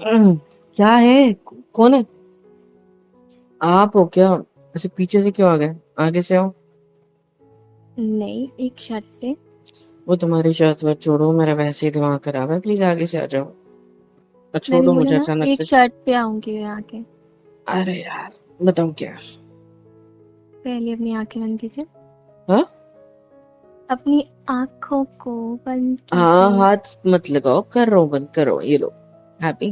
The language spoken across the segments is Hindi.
क्या है? कौन है? आप हो क्या? ऐसे पीछे से क्यों आ गए? आगे से आओ। नहीं, एक शर्त पे। वो तुम्हारी शर्ट वर्ट छोड़ो, मेरा वैसे ही दिमाग खराब है, प्लीज आगे से आ जाओ। और मैंने छोड़ो बोला मुझे ना अचानक एक से। शर्त पे आऊंगी मैं आके। अरे यार, बताओ क्या? पहले अपनी आंखें बंद कीजिए। हाँ अपनी आंखों को बंद हाँ, कीजिए। हाथ मत लगाओ, कर रहा हूँ, बंद करो, ये लो। हैप्पी?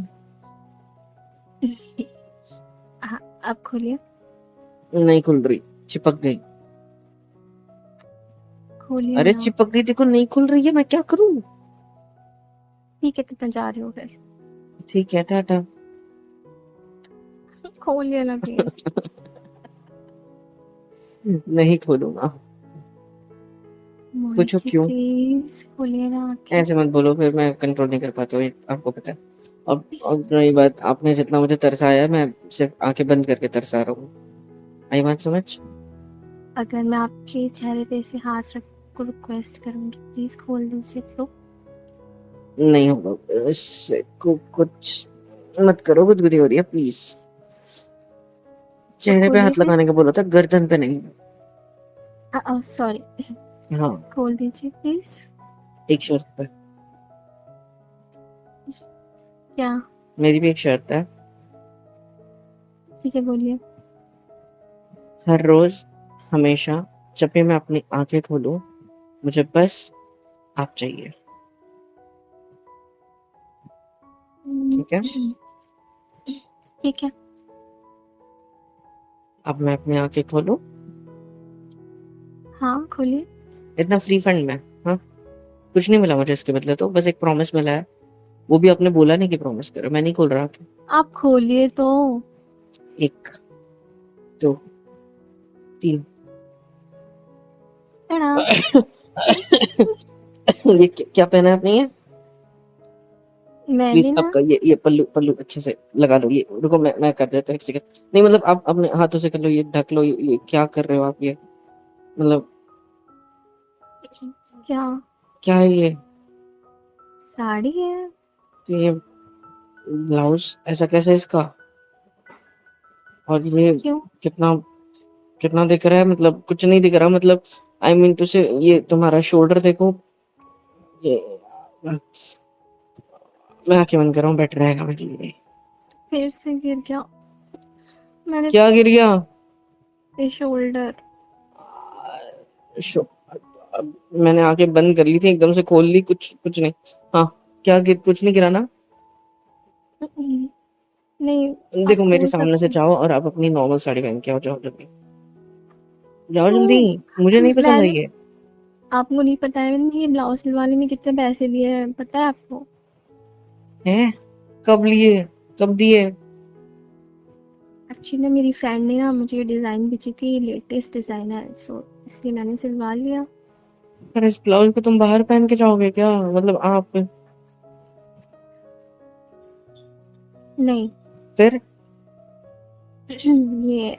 हाँ, अब खोलिए। नहीं खुल रही, चिपक गई। खोलिए अरे ना। चिपक गई, देखो नहीं खुल रही है, मैं क्या करूँ? ठीक है, तो मैं जा रही हूँ फिर। ठीक है, टाटा। खोलिए ना प्लीज। नहीं खोलूंगा। मोहित पूछो जी क्यों? प्लीज खोलिए ना आंखें। ऐसे मत बोलो, फिर मैं कंट्रोल नहीं कर पाता हूँ, ये आपको पता है। अब रही बात, आपने जितना मुझे तरसाया है, मैं सिर्फ आंखें बंद करके तरसा रहा हूँ। आई बात समझ? अगर मैं आपके चेहरे पे ऐसे हाथ रख को रिक्वेस्ट करूंगी, प्लीज खोल दीजिए तो। नहीं होगा, इससे को कुछ मत करो, गुदगुदी हो रही है, प्लीज। तो चेहरे पे खोलिए हाथ फिर। लगाने का बोला था, गर्दन पे नहीं। सॉरी। हाँ, खोल दीजिए प्लीज। एक शर्त पे। क्या? मेरी भी एक शर्त है। ठीक है, बोलिए। हर रोज, हमेशा, जब भी मैं अपनी आंखें खोलूं, मुझे बस आप चाहिए। ठीक है? हम्म, ठीक है। अब मैं अपनी आंखें खोलूं। हाँ, खोलिए। इतना फ्री फंड में? हाँ, कुछ नहीं मिला मुझे इसके बदले, तो बस एक प्रॉमिस मिला है। वो भी आपने बोला नहीं कि प्रॉमिस करो, मैं नहीं खोल रहा आंखें। आप खोलिए तो। एक, दो, तीन। टड़ा। ये क्या पहना है आपने ये? प्लीज मैंने ना। आपका ये पल्लू पल्लू अच्छे से लगा लो, ये रुको, मैं कर देता हूँ, एक सेकंड। नहीं मतलब आप अपने हाथों से कर लो, ये ढक लो, ये क्या कर रहे हो आप ये? मतलब क्या? क्या है ये? साड़ी है। तो ये ब्लाउज ऐसा कैसे इसका? और ये क्यों? कितना कितना दिख रहा है? मतलब कुछ नहीं दिख रहा, मतलब आई मीन तो से ये तुम्हारा शोल्डर देखो, ये मैं आंखें बंद कर रहा हूँ, बेटर रहेगा मेरे लिए। फिर से गिर गया। मैंने। क्या गिर गया? शोल्डर। शो, अब मैंने आंखें बंद कर ली थी, एकदम से खोल ली, कुछ कुछ नहीं। हाँ, क्या गिर, कुछ नहीं गिरा ना? नहीं। आप देखो मेरे खोल सामने से सकते हैं। जाओ और आप अपनी नॉर्मल साड़ी पहन के आओ, जाओ जल्दी। जाओ जल्दी, क्यों? मुझे नहीं पसंद है मैंने। ये। आपको नहीं पता है मैंने ये ब्लाउज सिलवाने में कितने पैसे दिए हैं, पता है आपको? हैं? कब लिए? कब दिए? एक्चुअली ना मेरी फ्रेंड ने ना मुझे ये डिज़ाइन भेजी थी, लेटेस्ट डिज़ाइन है, सो इसलिए मैंने सिलवा लिया। पर इस ब्लाउज को तुम बाहर पहन के जाओगे क्या? मतलब आप नहीं। फिर? ये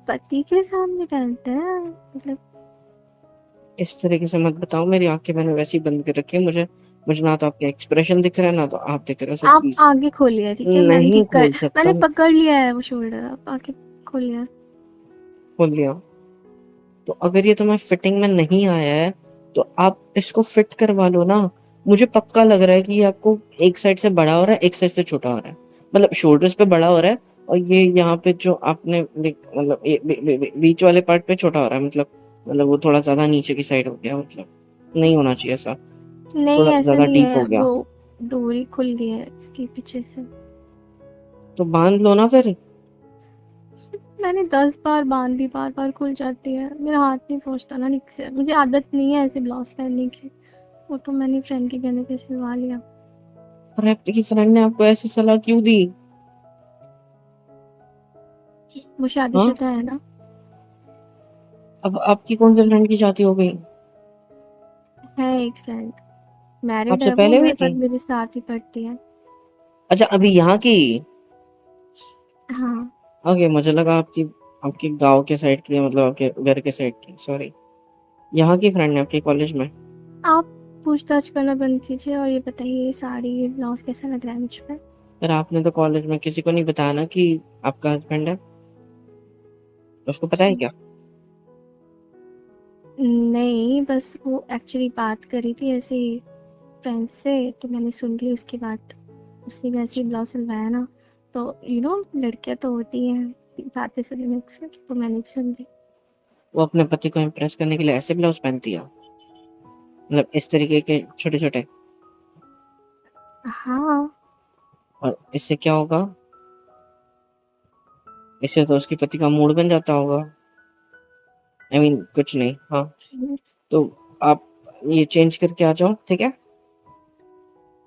पति के सामने पहनते हैं, मतलब। इस तरीके से मत बताओ, मेरी आंखें मैंने वैसे ही बंद कर रखी है, मुझे मुझे ना तो आपके एक्सप्रेशन दिख रहे हैं, ना तो आप दिख रहे हो, सो आप प्लीज। आगे खोलिए, ठीक है, मैंने नहीं ठीक कर। खोल सकता। मैंने पकड़ लिया है वो शोल्डर, आप आगे खोलिए। खोल लिया? तो अगर ये तुम्हें फिटिंग में नहीं आया है, तो आप इसको फिट करवा लो ना। मुझे पक्का लग रहा है कि ये आपको एक साइड से बड़ा हो रहा है, एक साइड से छोटा हो रहा है। मतलब शोल्डर्स पे बड़ा हो रहा है, और ये यहाँ पे जो आपने मतलब ये बीच वाले पार्ट पे छोटा हो रहा है, मतलब वो थोड़ा ज्यादा नीचे की साइड हो गया, मतलब नहीं होना चाहिए ऐसा। नहीं, थोड़ा ऐसा ज्यादा नहीं डीप हो है गया। वो। डोरी खुल गई है इसके पीछे से। तो बांध लो ना फिर। मैंने 10 बार बांध ली, बार बार खुल जाती है, मेरा हाथ नहीं पहुंचता ना ठीक से, मुझे आदत नहीं है ऐसे ब्लाउज पहनने की। वो तो मैंने फ्रेंड के कहने पे सिलवा लिया। और आपकी फ्रेंड ने आपको ऐसी सलाह क्यों दी? वो हाँ, शादीशुदा है ना। अब आपकी कौन से फ्रेंड की शादी हो गई? है एक फ्रेंड। मैरिड आपसे है वो, पहले हुई मेरे थी? पास मेरे साथ ही पढ़ती है। अच्छा, अभी यहाँ की? हाँ। ओके, मुझे लगा आपकी आपके गांव के साइड की, मतलब आपके घर के साइड की, सॉरी। यहाँ की फ्रेंड है आपके कॉलेज में? आप पूछताछ करना बंद कीजिए और ये बताइए, ये साड़ी, ये ब्लाउज कैसा लग रहा है मुझ पे? पर आपने तो कॉलेज में किसी को नहीं बताया ना कि आपका हस्बैंड है? उसको पता है क्या? नहीं, बस वो एक्चुअली बात करी थी ऐसे ही फ्रेंड से, तो मैंने सुन ली उसकी बात। उसने भी ऐसे ही ब्लाउज सिलवाया ना, तो लड़कियां तो होती हैं बातें सुनने में एक्सपर्ट, तो मैंने भी सुन ली। वो अपने पति को इम्प्रेस करने के लिए ऐसे ब्लाउज पहनती है? मतलब इस तरीके के छोटे-छोटे? हाँ। और इससे क्या होगा? इससे तो उसके पति का मूड बन जाता होगा। आई मीन कुछ नहीं। हाँ, तो आप ये चेंज करके आ जाओ, ठीक है?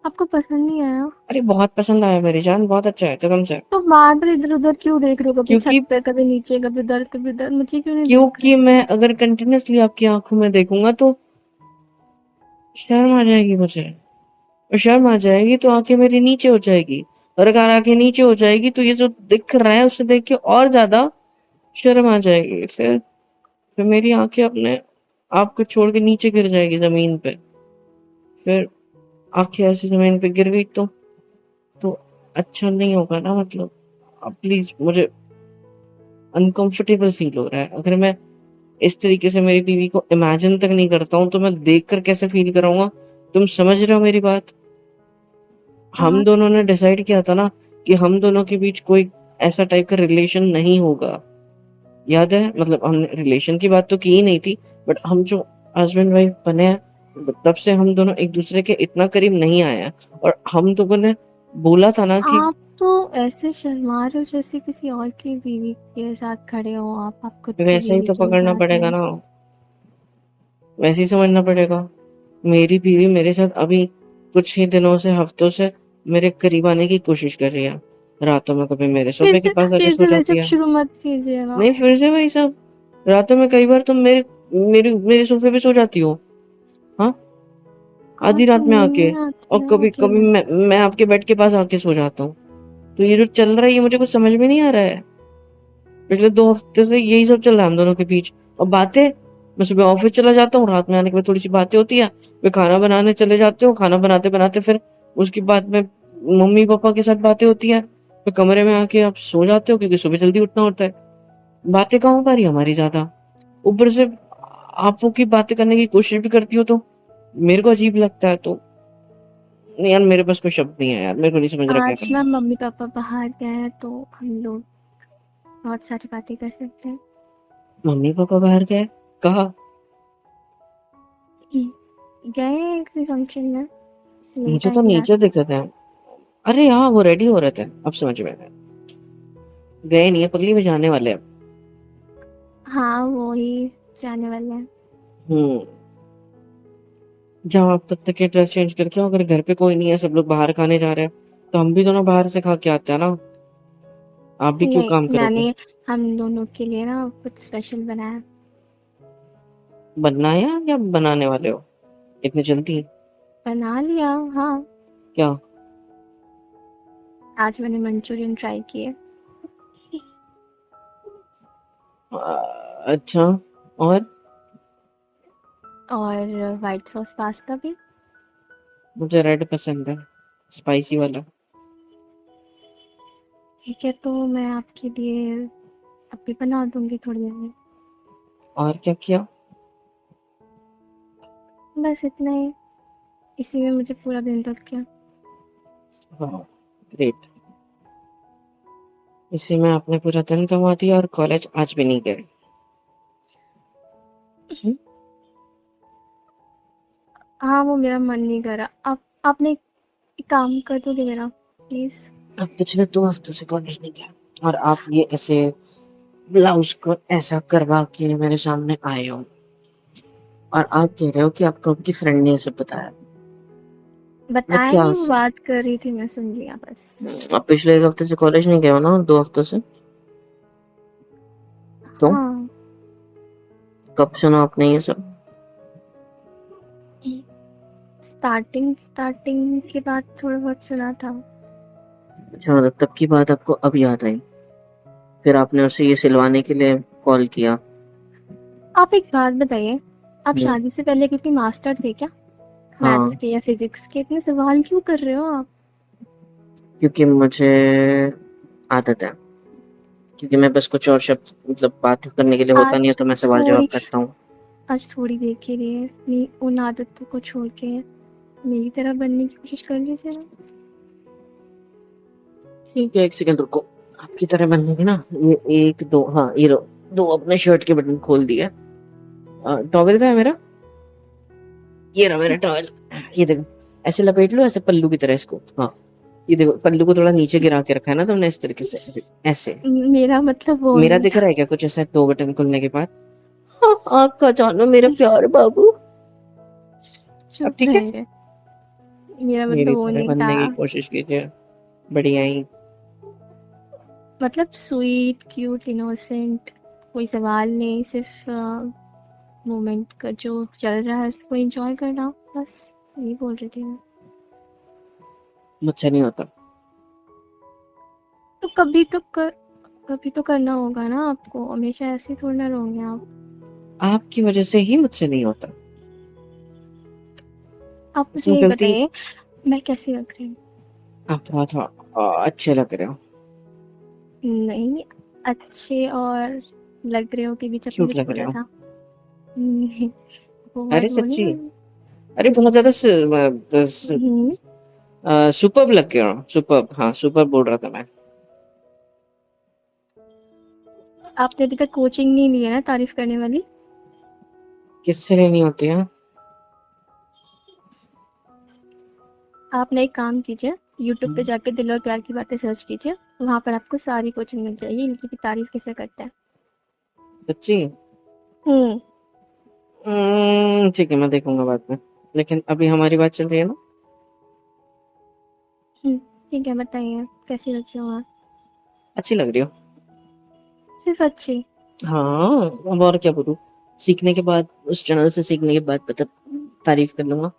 आपको पसंद नहीं आया? अरे बहुत पसंद आया मेरी जान, बहुत अच्छा है कसम से। तो बार बार इधर उधर क्यों देख रहे हो? कभी क्योंकि छत पे, कभी नीचे, कभी उधर, मुझे क्यों नहीं देख रहे? क्योंकि मैं अगर कंटिन्यूअसली आपकी आँखों में देखूँगा तो शर्म आ जाएगी मुझे। और शर्म आ जाएगी तो आँखें मेरी नीचे हो जाएगी। और अगर आँखें नीचे हो जाएगी तो ये जो दिख रहा है उसे देख के और ज़्यादा शर्म आ जाएगी। फिर मेरी आँखें अपने आप को छोड़ के नीचे गिर जाएगी ज़मीन पे। फिर आँखें ऐसे ज़मीन पे गिर गई तो अच्छा नहीं होगा ना मतलब। प्लीज़ मुझे अनकंफर्टेबल फ़ील हो रहा है। अगर मैं इस तरीके से मेरी बीवी को इमेजिन तक नहीं करता हूँ, तो मैं देखकर कैसे फ़ील कराऊँगा? तुम समझ रहे हो मेरी बात? हम आज दोनों ने डिसाइड किया था ना कि हम दोनों के बीच कोई ऐसा टाइप का रिलेशन नहीं होगा। याद है? मतलब हमने रिलेशन की बात तो की ही नहीं थी, बट हम जो हस्बैंड वाइफ बने हैं, तब से हम दोनों एक-दूसरे के इतना करीब नहीं आए हैं। और हम लोगों ने बोला था ना कि आप तो ऐसे शर्मा रहे हो जैसे किसी और की बीवी के साथ खड़े हो आप खुद की वैसा ही बीवी तो के पकड़ना साथ पड़ेगा नहीं। ना, वैसे ही समझना पड़ेगा। मेरी बीवी मेरे साथ अभी कुछ ही दिनों से, हफ्तों से मेरे करीब आने की कोशिश कर रही है। रातों में कभी मेरे सोफ़े के पास आके फिर सो से वही जाती सब है। शुरू मत कीजिए ना। नहीं, फिर से वही सब। रातों में कई बार तुम मेरे सोफ़े पे सो जाती हो। हाँ? आधी आपको रात में नींद आके। नहीं आती और है कभी-कभी अकेले? मैं आपके बेड के पास आके सो जाता हूँ। तो ये जो चल रहा है ये मुझे कुछ समझ में नहीं आ रहा है। पिछले 2 हफ्ते से यही सब चल रहा है हम दोनों के बीच। और बातें, मैं सुबह ऑफ़िस चला जाता हूँ, रात में आने के बाद थोड़ी-सी बातें होती हैं, फिर खाना बनाने चले जाते हो, खाना बनाते-बनाते फिर उसके बाद में मम्मी-पापा के साथ बातें होती हैं, फिर कमरे में आके आप सो जाते हो क्योंकि सुबह जल्दी उठना होता है। बातें कहाँ हो पा रही है हमारी ज़्यादा। ऊपर से आपो की बातें करने की कोशिश भी करती हो तो मेरे को अजीब लगता है। तो नहीं यार, मेरे पास कोई शब्द नहीं है यार, मेरे को नहीं समझ रहा क्या आज करना ना है। मम्मी पापा बाहर गए हैं तो हम लोग बहुत सारी बातें कर सकते हैं। मम्मी-पापा बाहर गए? कहाँ? गए हैं किसी फंक्शन में, लेट मुझे तो आएंगे रात नीचे को। दिख रहे थे। अरे हाँ, वो रेडी हो रहे थे, अब समझ में आया। गए नहीं है पगली, में जाने वाले हैं अब। हाँ, वो ही जाने वाले हैं। हम्म। जाओ आप तब तक ये ड्रेस चेंज करके आओ। अगर घर पे कोई नहीं है, सब लोग बाहर खाने जा रहे हैं, तो हम भी दोनों बाहर से खा के आते हैं ना। आप भी क्यों नहीं, काम करोगे? मैंने हम दोनों के लिए ना कुछ स्पेशल बनाया। बनाया या बनाने वाले हो इतनी जल्दी? बना लिया, हाँ। क्या? आज मैंने मंचूरियन ट्राई किए। अच्छा। और? और वाइट सॉस पास्ता भी। मुझे रेड पसंद है, स्पाइसी वाला। ठीक है, तो मैं आपके लिए अभी बना दूंगी थोड़ी देर में। और क्या किया? बस इतना ही, इसी में मुझे पूरा दिन लग गया। हाँ, ग्रेट। इसी में आपने पूरा दिन कमा दिया और कॉलेज आज भी नहीं गए। हम्म? हाँ, वो मेरा मन नहीं कर रहा। आपने एक काम कर दोगे मेरा, प्लीज? अब पिछले 2 हफ्तों से कॉलेज नहीं गया और आप ये ऐसे ब्लाउज को ऐसा करवा के मेरे सामने आए हो और आप कह रहे हो कि आपको आपकी फ्रेंड ने ये सब बताया। मैं बताया क्या नहीं, वो स बात कर रही थी, मैं सुन लिया बस। आप पिछले 1 हफ्ते से कॉलेज नहीं गए हो ना, 2 हफ्तों से? तो हाँ। कब सुना आपने ये सब? स्टार्टिंग के बाद थोड़ा बहुत सुना था। अच्छा, मतलब तब की बात आपको अब याद आई। फिर आपने उसे ये सिलवाने के लिए कॉल किया। आप एक बात बताइए, आप हुँ, शादी से पहले कितनी मास्टर थे क्या? मैथ्स हाँ, के या फिजिक्स के? इतने सवाल क्यों कर रहे हो आप? क्योंकि मुझे आदत है। क्योंकि मैं बस कुछ और शब्द मतलब बात करने के लिए होता नहीं है आज तो मैं सवाल जवाब थोड़ी करता हूँ। आज थोड़ी देर के लिए अपनी उन आदतों को छोड़ के मेरी तरह बनने की कोशिश कर लीजिए ना। ठीक है, एक सेकंड रुको। आपकी तरह बनने की ना, ये एक दो, हाँ ये लो, दो अपने शर्ट के बटन खोल दिए। टॉवेल का है मेरा, ये रहा मेरा टॉवेल। ये देखो, ऐसे लपेट लो ऐसे पल्लू की तरह इसको। हाँ, ये देखो पल्लू को थोड़ा नीचे गिरा के रखा है ना तुमने इस तरीके से, ऐसे। मेरा मतलब वो मेरा नहीं दिख था। रहा है क्या कुछ ऐसा दो बटन खुलने के बाद? हाँ, आपका जानो मेरा प्यार बाबू। अब चुप ठीक है, रहे। मेरा मतलब मेरी वो तरह नहीं था। बनने की कोशिश कीजिए, बढ़िया ही। मतलब स्वीट क्यूट इनोसेंट, कोई सवाल नहीं, सिर्फ मोमेंट का जो चल रहा है उसको एंजॉय करना, बस यही बोल रही थी मैं। मुझसे नहीं होता। तो कभी तो करना होगा ना आपको, हमेशा ऐसे ही थोड़ी ना रहोगे आप। आपकी वजह से ही मुझसे नहीं होता। आप मुझे इसमें ये गलती, बताइए, मैं कैसी लग रही हूँ? आप बहुत अच्छे लग रहे हो। नहीं, अच्छे और लग रहे हो के बीच आपने क्यूट कुछ लग रहे बोला हो। था। नहीं, वो अरे वर्ड बोले सच्ची, ना। अरे बहुत ज्यादा हम्म, सुपर्ब लग गया, सुपर्ब, हाँ सुपर्ब बोल रहा था मैं। आपने अभी तक कोचिंग नहीं ली है ना तारीफ करने वाली? किससे लेनी होती है? आप ना एक काम कीजिए, यूट्यूब पे जाके दिल और प्यार की बातें सर्च कीजिए, वहाँ पर आपको सारी कोचिंग मिल जाएगी इनकी भी तारीफ कैसे करते हैं। सच्ची? हम्म। ठीक है, मैं देखूंगा बाद में। लेकिन अभी हमारी बात चल रही है ना। हम्म, ठीक है, बताइए कैसी लग रही हो आप? अच्छी लग रही हो। सिर्फ अच्छी? हाँ, अब और क्या बोलूं। सीखने के बाद, उस चैनल से सीखने के बाद पता, तारीफ कर लूंगा।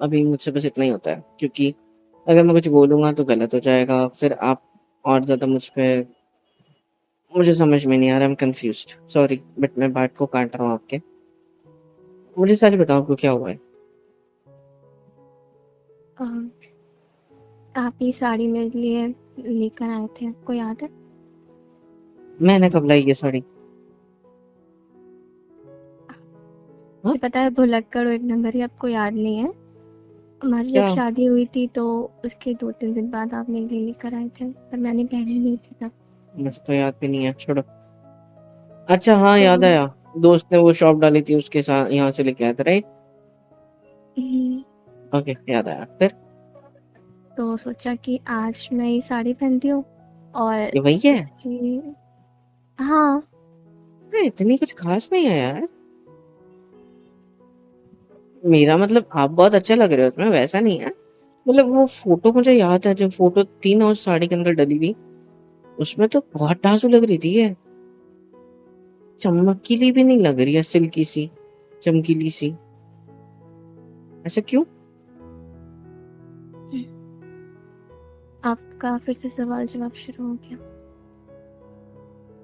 अभी मुझसे बस इतना ही होता है, क्योंकि अगर मैं कुछ बोलूंगा तो गलत हो जाएगा, फिर आप और ज्यादा मुझ पे, मुझे समझ में नहीं आ रहा, I am confused, sorry but मैं बात को काट रहा हूँ आपके। मुझे सच बताओ आपको क्या हुआ है? अम, आप ये साड़ी मेरे लिए लेकर आए थे, आपको याद है? मैंने कब लाई ये साड़ी? हाँ? मुझे पता है भुलक्कड़ हो एक नंबर ही, आपको याद नहीं है। हमारी जब क्या? शादी हुई थी तो उसके 2-3 दिन बाद आप मेरे लिए लेकर आए थे, पर मैंने पहनी नहीं थी तब। मुझे तो याद भी नहीं है, छोड़ो। अच्छा हाँ, तो याद आया। दोस्त ने वो शॉप डाली थी, उसके साथ यहाँ से लेके आया था, राइट? हम्म, ओके, याद आया फिर। तो सोचा कि आज मैं ये साड़ी पहनती हूँ और ये वही है? इसकी। हाँ। अरे इतनी कुछ खास नहीं है यार। मेरा मतलब आप बहुत अच्छे लग रहे हो उसमें, वैसा नहीं है। मतलब वो फोटो मुझे याद है, जो फोटो थी ना उस साड़ी के अंदर डली हुई, उसमें तो बहुत ढांसू लग रही थी ये। चमकीली भी नहीं लग रही है, सिल्की सी, चमकीली सी। ऐसा क्यों? आपका फिर से सवाल जवाब शुरू हो गया।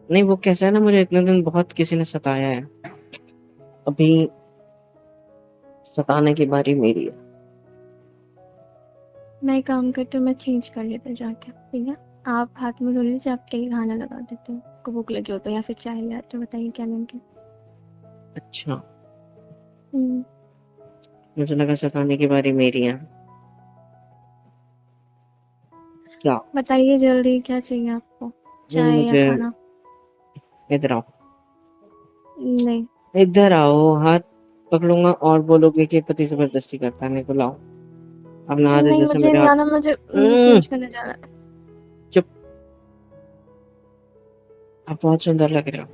नहीं, वो कैसा है ना, मुझे इतने दिन बहुत किसी ने सताया है। अभी सताने की बारी मेरी है। मैं एक काम करती हूँ, मैं चेंज कर लेती हूँ जाके, ठीक है? आप हाथ में धो लीजिए, आपके लिए खाना लगा देती हूँ, आपको भूख लगी हो तो, या फिर चाय या तो बताइए क्या लेंगे। अच्छा, हम्म, मुझे लगा सताने की बारी मेरी है। क्या? बताइए जल्दी क्या चाहिए आपको, चाय या मुझे, खाना? इधर आओ। नहीं। इधर आओ, हाथ पकड़ूंगा और बोलोगे कि पति जबरदस्ती करता है, मेरे को लाओ। अब नहा दे नहीं, जैसे मुझे मेरे नहीं हाथ। आना, मुझे हम्म, चेंज करने जाना है। चुप। आप बहुत सुंदर लग रहे हो,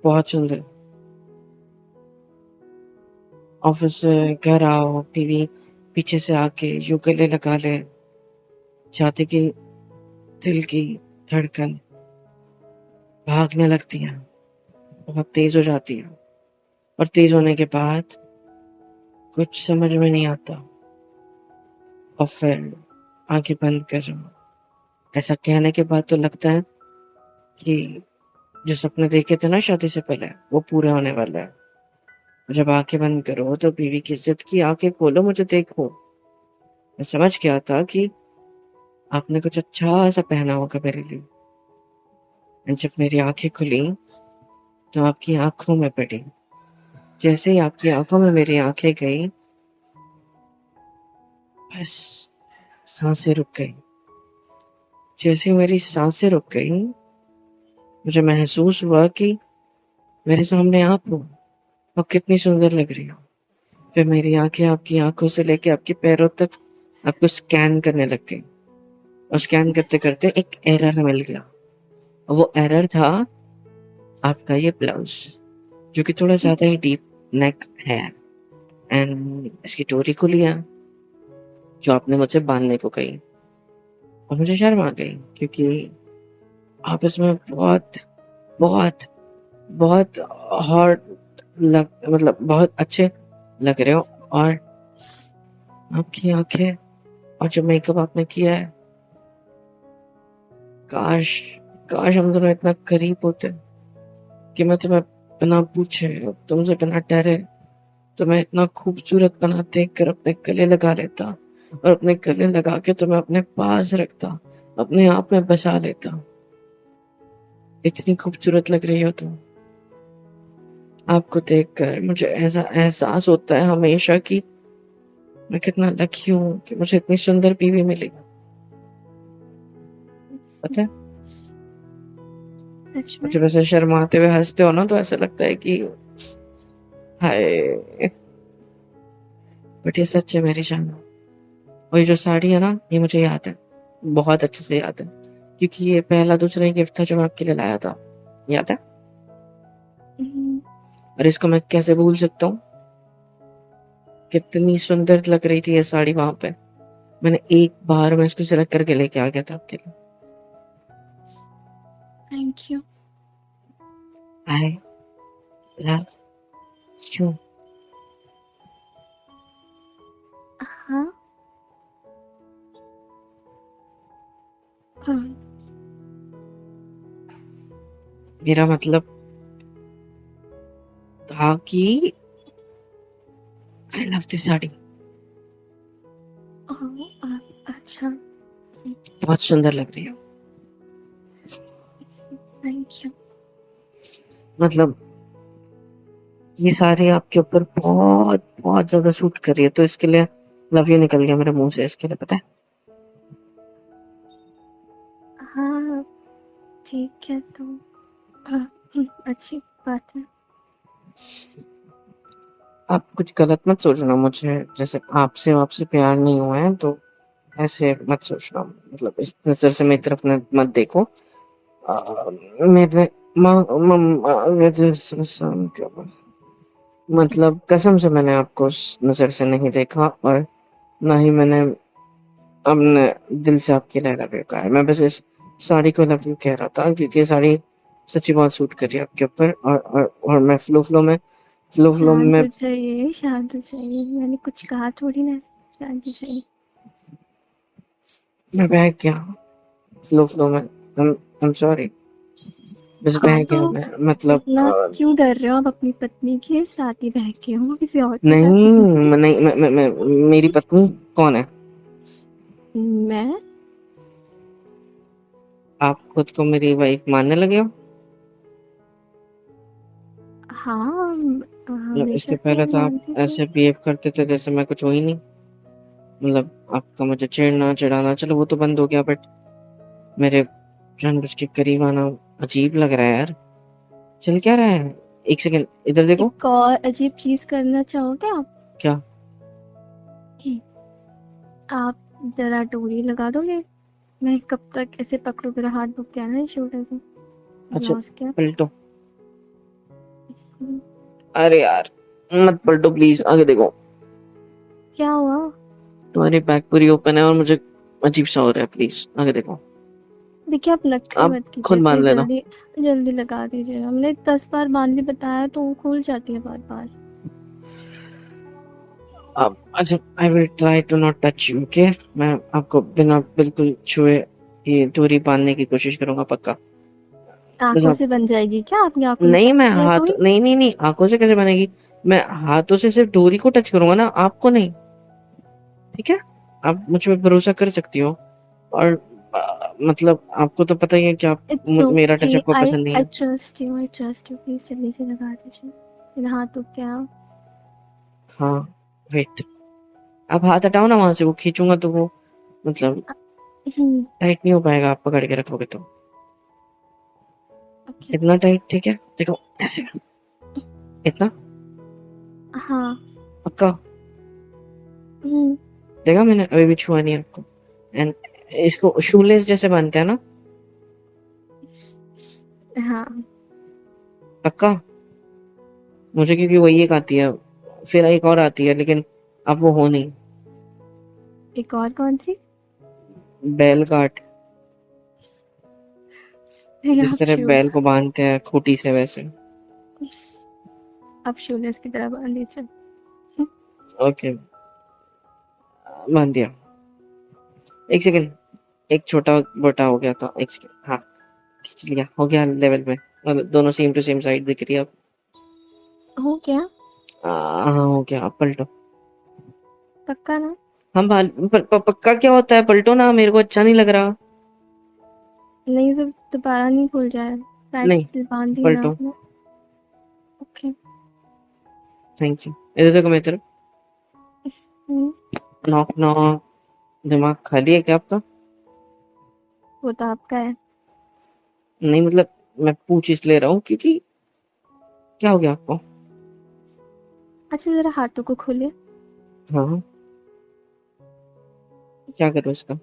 बहुत सुंदर। ऑफिस से घर आओ, बीवी पीछे से आके यूं गले लगा ले, छाती की दिल की धड़कन भागने लगती है, बहुत तेज हो जाती है। और तेज होने के बाद कुछ समझ में नहीं आता, और फिर आंखें बंद करो। ऐसा कहने के बाद तो लगता है कि जो सपने देखे थे ना शादी से पहले, वो पूरे होने वाले हैं। जब आँखें बंद करो तो बीवी की इज़्ज़त की आँखें खोलो, मुझे देखो। मैं समझ गया था कि आपने कुछ अच्छा-सा पहना होगा मेरे लिए। एंड जब मेरी आँखें खुली तो आपकी आँखों में पड़ी। जैसे ही आपकी आँखों में मेरी आँखें गईं, बस साँसें रुक गईं। जैसे ही मेरी साँसें रुक गईं, मुझे महसूस हुआ कि मेरे सामने आप हो और कितनी सुंदर लग रही हो। फिर मेरी आँखें आपकी आँखों से लेके आपके पैरों तक आपको स्कैन करने लग गईं और स्कैन करते-करते एक एरर मिल गया। और वो एरर था आपका ये ब्लाउज़, जो कि थोड़ा ज़्यादा ही डीप नेक है एंड इसकी डोरी खुली है, जो आपने मुझसे बाँधने को कही। और मुझे शर्म आ गई क्योंकि आप इसमें बहुत, बहुत, बहुत हॉट मतलब बहुत अच्छे लग रहे हो। और आपकी आँखें और जो मेकअप आपने किया है, काश काश हम दोनों इतना करीब होते कि मैं तुम्हें बिना पूछे, तुमसे बिना डरे, तुम्हें इतना खूबसूरत बना देखकर अपने गले लगा लेता और अपने गले लगा के तुम्हें अपने पास रखता, अपने आप में बसा लेता। इतनी खूबसूरत लग रही हो तुम। आपको देखकर मुझे ऐसा एहसास होता है हमेशा कि मैं कितना लकी हूँ कि मुझे इतनी सुंदर बीवी मिली। पता है, सच में? जब ऐसे शर्माते हुए हँसते हो ना तो ऐसा लगता है कि हाय! बट ये सच है मेरी जान। और ये जो साड़ी है ना, ये मुझे याद है, बहुत अच्छे से याद है, क्योंकि ये पहला दूसरा ही गिफ्ट था जो मैं आपके लिए लाया था। याद है? हम्म, और इसको मैं कैसे भूल सकता हूँ? कितनी सुंदर लग रही थी ये साड़ी वहाँ पे। मैंने एक बार में इसको सिलेक्ट करके लेके आ गया था आपके लिए। Thank you. I love you. हाँ। हाँ। मेरा मतलब था कि आई लव दिस साड़ी। अच्छा। बहुत सुंदर लग रही है। Thank you. मतलब ये साड़ी आपके ऊपर बहुत बहुत ज्यादा सूट कर रही है, तो इसके लिए लव यू निकल गया मेरे मुंह से इसके लिए, पता है? हाँ, ठीक है तो अच्छी बात है। आप कुछ गलत मत सोचना, मुझे जैसे आपसे आपसे प्यार नहीं हुआ है तो ऐसे मत सोचना, मतलब इस नजर से मेरी तरफ मत देखो। मेरे क्या मतलब कसम से मैंने आपको उस नजर से नहीं देखा और ना ही मैंने अपने दिल से आपके लिए लव यू कहा है। मैं बस इस साड़ी को लव यू कह रहा था क्योंकि ये साड़ी सच्ची बहुत सूट कर रही है आपके ऊपर। और मैं फ्लो शांत में हो जाइए, शांत हो जाइए, मैंने कुछ कहा थोड़ी ना। शांत हो जाइए। मैं बह गया। फ्लो में आई एम सॉरी, बस हाँ बह तो गया मैं, मतलब इतना क्यों डर रहे हो आप? अपनी पत्नी के साथ ही बह के हो, किसी और के साथ नहीं, नहीं। नहीं मैं मेरी पत्नी कौन है? मैं? आप खुद को मेरी वाइफ मानने लगे हो? हाँ, मतलब हमेशा इसके से पहले ही तो आप मानती थी। ऐसे बिहेव करते थे जैसे मैं कुछ हो ही नहीं। मतलब आपका मुझे छेड़ना चिढ़ाना चलो वो तो बंद हो गया, बट मेरे जानबूझ के करीब आना अजीब लग रहा है यार। चल क्या रहा है? एक सेकंड इधर देखो। एक और अजीब चीज करना चाहोगे आप? क्या? आप जरा डोरी लगा दोगे? मैं कब तक ऐसे पकड़ू? मेरा हाथ दुख गया ना छोटे से अच्छा, ब्लाउज के। पलटो। अरे यार, मत पलटो प्लीज, आगे देखो। क्या हुआ? तुम्हारी बैक पूरी ओपन है और मुझे अजीब सा हो रहा है, प्लीज आगे देखो। देखिए, आप नखरे आप मत कीजिए, खुद मान प्लीज लेना। जल्दी जल्दी लगा दीजिए। हमने 10 बार बांधने बताया तो वो खुल जाती है बार बार। आप अच्छा, I will try to not touch you, okay? मैं आपको बिना बिल्कुल छुए ये दूरी बांधने की कोशिश करूंगा, पक्का। बस आंखों आप से बन जाएगी क्या? आपकी आंखों में नहीं, मैं शक्ति है हाथ कोई? नहीं, नहीं, नहीं, आँखों से कैसे बनेगी? मैं हाथों से सिर्फ़ डोरी को टच करूँगा ना, आपको नहीं, ठीक है? आप मुझ पे भरोसा कर सकती हो और मतलब आपको तो पता ही है कि आप इट्स मेरा टच ओके, आपको आई पसंद नहीं आई है। Trust you, I trust you, please जल्दी से लगा दीजिए, मेरा हाथ रुक गया। हाँ, वेट, आप हाथ हटाओ ना वहाँ से, वो खींचूँगा तो वो मतलब हम्म। टाइट नहीं हो पाएगा, आप पकड़ के रखोगे तो। ओके। इतना टाइट, ठीक है? देखो ऐसे, इतना? हाँ। पक्का? हम्म। देखा मैंने अभी भी छुआ नहीं आपको। एंड इसको शूलेस जैसे बांधते हैं ना? हाँ। पक्का? मुझे क्योंकि वही एक आती है, फिर एक और आती है, लेकिन अब वो हो नहीं। एक और कौन सी? बैल गार्ड, नहीं, जिस आप तरह शू, बैल को बांधते हैं खूंटी से, वैसे। आप शूलेस की तरह बांध दीजिए। ओके, बांध दिया। एक सेकंड, एक छोटा मोटा हो गया था, एक सेकंड, हाँ, खींच लिया, हो गया लेवल में, मतलब दोनों सेम टू सेम साइड दिख रही है अब। हो क्या? हाँ, हो गया, अब पलटो। पक्का ना? हम पक्का क्या होता है? पलटो ना, मेरे को अच्छा नहीं लग रहा। नहीं तो दोबारा नहीं खुल जाए, नहीं, टाइट बांध दिया ना पलटो। आपने। ओके। थैंक यू, इधर देखो मेरी तरफ। हम्म। नॉक नॉक, दिमाग खाली है क्या आपका? वो तो आपका है। नहीं मतलब, मैं पूछ इसलिए रहा हूँ क्योंकि क्या हो गया आपको? अच्छा, जरा हाथों को खोलिए। हाँ, क्या करूँ इसका?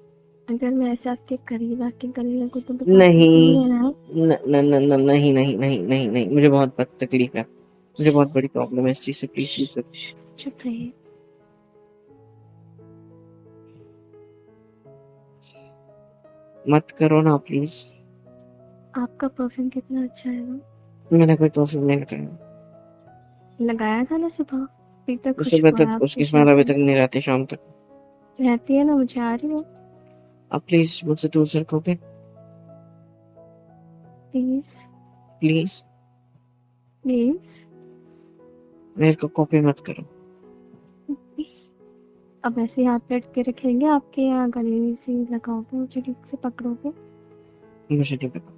अगर मैं ऐसे आपके करीब आके गले लगूं तो प्रॉब्लम तो नहीं नहीं, है ना? न, न, न, न, नहीं, नहीं, नहीं, नहीं, नहीं, मुझे बहुत तकलीफ है, मुझे बहुत बड़ी प्रॉब्लम है इस चीज से, प्लीज प्लीज। चुप रहिए। मत करो ना प्लीज। आपका परफ्यूम कितना अच्छा है ना। मैंने कोई परफ्यूम नहीं लगाया। लगाया था ना सुबह, अभी तक सुबह खुशबू है तक आपके उसकी स्मेल शर्ट अभी में। तक नहीं रहती, शाम तक। रहती है ना, मुझे आ रही है। आप प्लीज मुझसे दूर से रखोगे? प्लीज। Please, please. मेरे को कॉपी मत करो। अब ऐसे हाथ लटके रखेंगे आपके, यहाँ गले से लगाओगे, मुझे ठीक से पकड़ोगे? मुझे नहीं पता।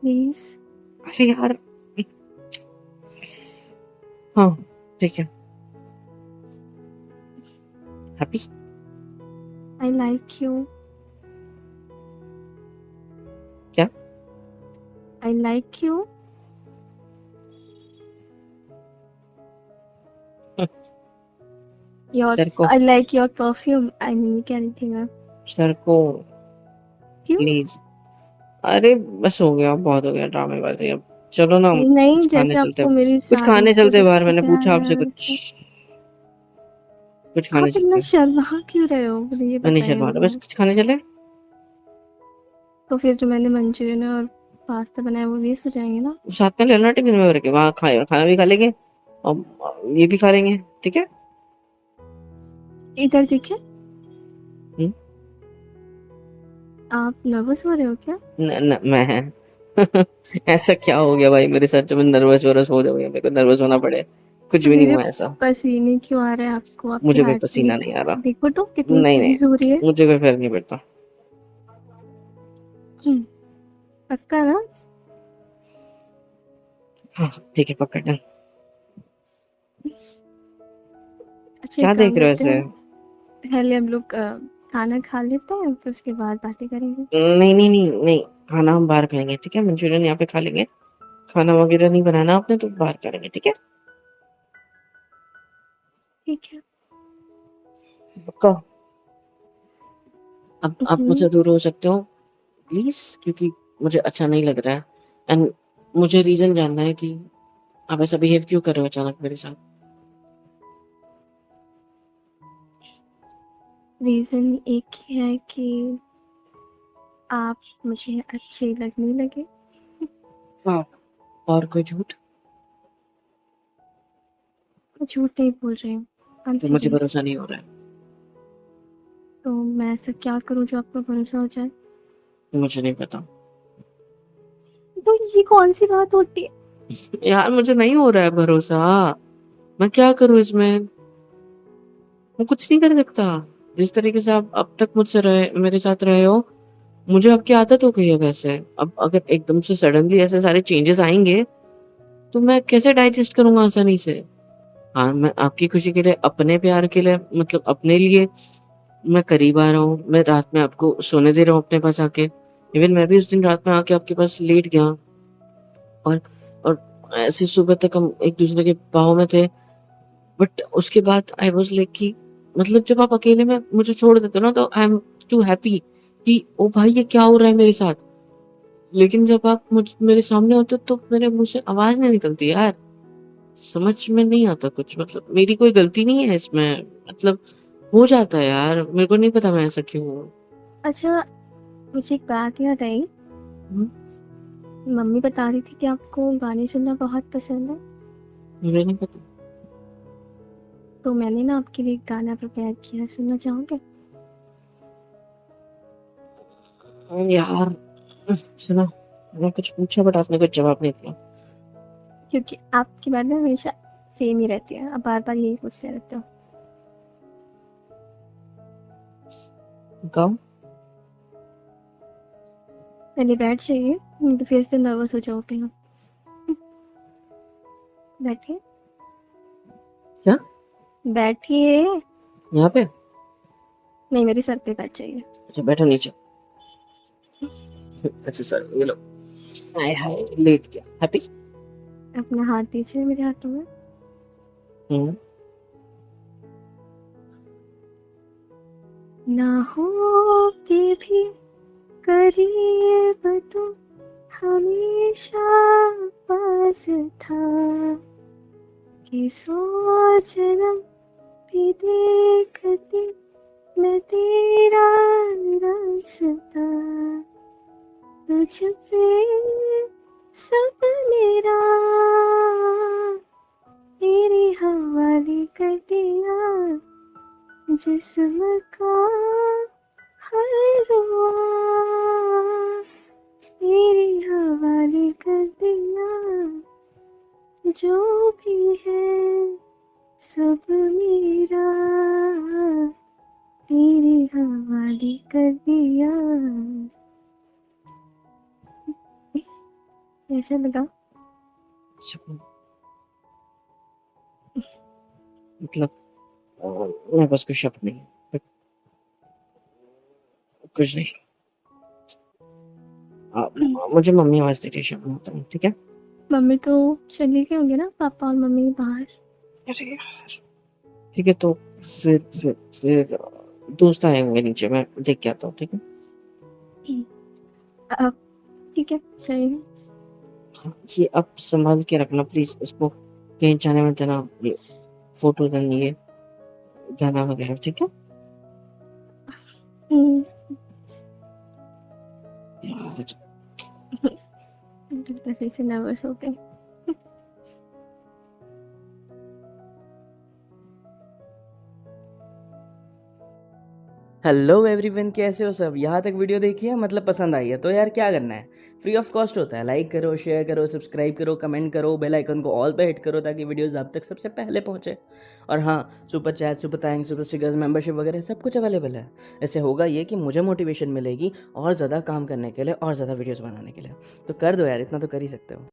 प्लीज। अरे यार, हाँ, ठीक है। हैप्पी? I like you. क्या? I like you. Your, sir को, I like your perfume, I mean क्या नहीं थी मैं। सर को, क्यों? प्लीज। अरे बस हो गया, बहुत हो गया ड्रामेबाजी अब। चलो ना, कुछ नहीं, खाने जैसे चलते, आपको मेरी कुछ साड़ी खाने को चलते देख बाहर, के मैंने प्यार पूछा है आपसे वैसे। कुछ खाने आप इतना चलते। शर्मा क्यों रहे हो, मुझे ये मैं नहीं बताइए शर्मा रहा, बस मुझे। कुछ खाने चले। तो फिर जो मैंने मंचूरियन और पास्ता बनाया वो वेस्ट हो जाएंगे ना? साथ में लेना टिफिन में भर के, वहाँ खाए खाना भी खा लेंगे और ये भी खा लेंगे, ठीक है? इधर देखिए। हम्म, आप नर्वस हो रहे हो क्या? न, न, मैं ऐसा क्या हो गया भाई मेरे साथ जो मैं नर्वस वरस हो जाऊँ या मेरे को नर्वस होना पड़े? कुछ तो भी नहीं मेरे हुआ ऐसा। पसीने क्यों आ रहे हैं आपको? आपकी मुझे कोई हार्ट पसीना बीट नहीं आ रहा। देखो तो कितनी नहीं नहीं, तेज हो रही है। मुझे कोई फर्क नहीं पड़ता। हम्म, पक्का ना? हाँ, ठीक है, पक्का डन। अच्छा, क्या एक देख काम रहे हो करते ऐसे? हैं, पहले हम लोग खाना खा लेते हैं, फिर उसके बाद बातें करेंगे। नहीं नहीं नहीं नहीं, खाना हम बाहर खाएंगे, ठीक है? मंचूरियन यहाँ पे खा लेंगे। खाना वगैरह नहीं बनाना आपने, तो बाहर करेंगे, ठीक है? ठीक है। पक्का? अब आप हम्म। मुझसे दूर हो सकते हो प्लीज, क्योंकि मुझे अच्छा नहीं लग रहा है। एंड मुझे रीजन जानना है कि आप ऐसा बिहेव क्यों कर रहे हो अचानक मेरे साथ। रीजन एक ही है कि आप मुझे अच्छे लगने लगे। हाँ, और कोई झूठ? मैं झूठ नहीं बोल रही हूँ, आई एम तो मुझे सीरियस। भरोसा नहीं हो रहा है। तो मैं ऐसा क्या करूँ जो आपको भरोसा हो जाए? मुझे नहीं पता। तो ये कौन सी बात होती है? यार मुझे नहीं हो रहा है भरोसा, मैं क्या करूँ इसमें? मैं कुछ नहीं कर सकता। जिस तरीके से आप अब तक मुझसे रहे मेरे साथ रहे हो, मुझे आपकी आदत हो गई है वैसे। अब अगर एकदम से सडनली ऐसे सारे चेंजेस आएँगे, तो मैं कैसे डाइजेस्ट करूँगा आसानी से? हाँ, मैं आपकी खुशी के लिए, अपने प्यार के लिए, मतलब अपने लिए मैं करीब आ रहा हूँ। मैं रात में आपको सोने दे रहा हूँ अपने पास आके। इवन मैं भी उस दिन रात में आके आपके पास लेट गया, और और ऐसे सुबह तक हम एक-दूसरे के बाहों में थे। बट उसके बाद आई वाज़ लाइक कि मतलब जब आप अकेले में मुझे छोड़ देते हो ना, तो आई एम टू हैप्पी कि ओ भाई ये क्या हो रहा है मेरे साथ? लेकिन जब आप मेरे सामने होते हो तो मेरे मुँह से आवाज़ नहीं निकलती यार। समझ में नहीं आता कुछ, मतलब मेरी कोई गलती नहीं है इसमें, मतलब हो जाता है यार, मेरे को नहीं पता मैं ऐसा क्यों हूँ। अच्छा, मुझे एक बात याद आई। हुँ, मम्मी बता रही थी कि आपको गाने सुनना बहुत पसंद है, मुझे नहीं पता। तो मैंने ना आपके लिए एक गाना प्रिपेयर किया है, सुनना चाहोगे? यार सुनो, मैंने कुछ पूछा बट आपने कुछ जवाब नहीं दिया। क्योंकि आपकी बात ना हमेशा सेम ही रहती है, आप बार-बार यही पूछते रहते हो। गाओ। पहले बैठ जाइए, नहीं तो फिर से नर्वस हो जाओगे आप। बैठिए, क्या? बैठिए। यहाँ पे? नहीं, मेरे सर पे बैठ जाइए। अच्छा बैठो नीचे। अच्छा सॉरी, ये लो। हाय हाय, लेट गया। हैप्पी? अपना हाथ दीजिए मेरे हाथों में। हुँ, ना हो के भी करीब तो हमेशा पास था, कि 100 जन्म भी देखती मैं तेरा रास्ता, तुझ पे सब मेरा तेरे हवाले कर दिया, जिस्म का हर रुआ तेरे हवाले कर दिया, जो भी है सब मेरा तेरे हवाले कर दिया। कैसा लगा? सुकून, मतलब मेरे पास कोई शब्द नहीं है, बट कुछ नहीं। मुझे मम्मी आवाज़ दे रही है, शाम को आता हूँ, ठीक है? मम्मी तो चली गई होंगी ना, पापा और मम्मी बाहर। अरे यार! ठीक है, तो फिर दोस्त आए होंगे नीचे, मैं देख के आता हूँ, ठीक है? अब ठीक है, चलिए। हाँ, ये आप सँभाल के रखना प्लीज़, इसको कहीं जाने मत देना, ये फ़ोटोज़ एंड ये गाना वगैरह, ठीक है? हम्म, यार, लगता है फिर से नर्वस हो गई। हेलो एवरीवन, कैसे हो सब? यहाँ तक वीडियो देखी है, मतलब पसंद आई है तो यार क्या करना है, फ्री ऑफ कॉस्ट होता है। लाइक करो, शेयर करो, सब्सक्राइब करो, कमेंट करो, बेल आइकन को ऑल पे हिट करो ताकि वीडियोस आप तक सबसे पहले पहुँचे। और हाँ, super chat, super thanks, super stickers, membership वगैरह सब कुछ अवेलेबल है। इससे होगा ये कि मुझे मोटिवेशन मिलेगी और ज़्यादा काम करने के लिए और ज़्यादा वीडियोज़ बनाने के लिए। तो कर दो यार, इतना तो कर ही सकते हो।